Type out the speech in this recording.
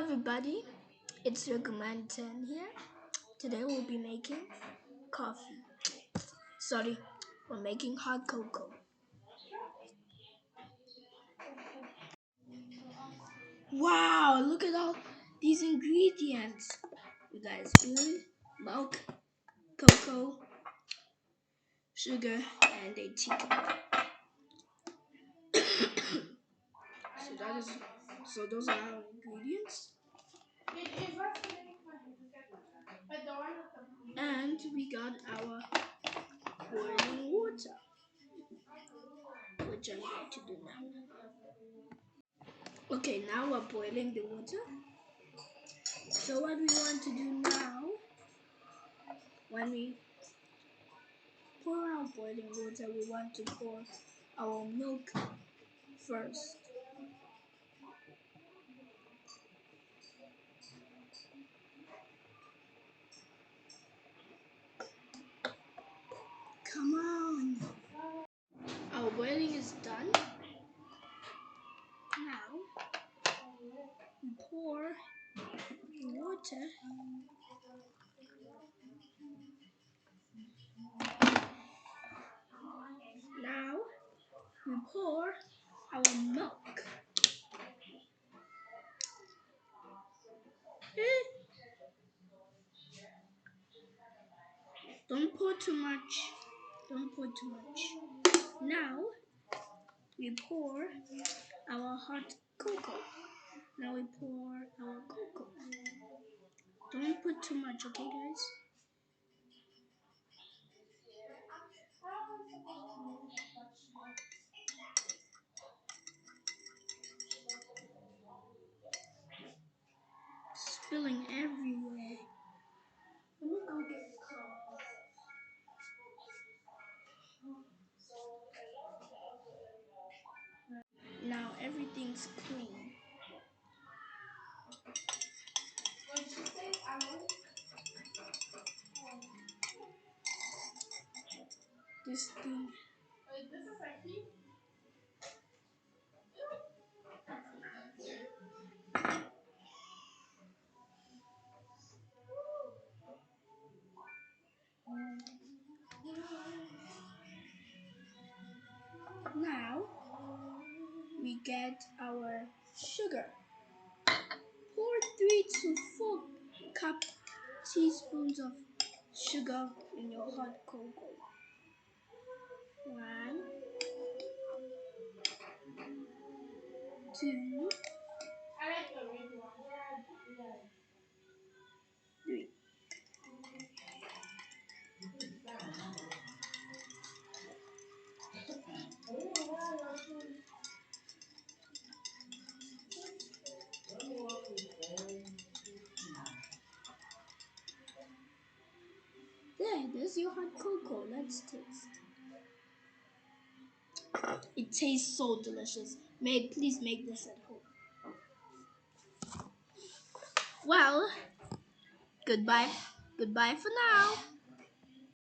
everybody, it's your Command 10 here. Today we'll be making coffee. Sorry, we're making hot cocoa. Wow, look at all these ingredients. You guys, spoon, milk, cocoa, sugar, and a teacup. So those are our ingredients. And we got our boiling water, which I'm going to do now. Okay, now we're boiling the water. So what we want to do now, when we pour our boiling water, we want to pour our milk first. Come on. Our boiling is done. Now we pour the water. Now we pour our milk. Don't pour too much. Don't pour too much. Now we pour our hot cocoa. Now we pour our cocoa. Don't put too much, okay, guys? Spilling everywhere. Let me go get a cloth. Now everything's clean. This thing. Now we get our sugar. Pour 3 to 4 teaspoons of sugar in your hot cocoa. 1, 2, 3. There's your hot cocoa. Let's taste. It tastes so delicious. Please make this at home. Well, goodbye for now.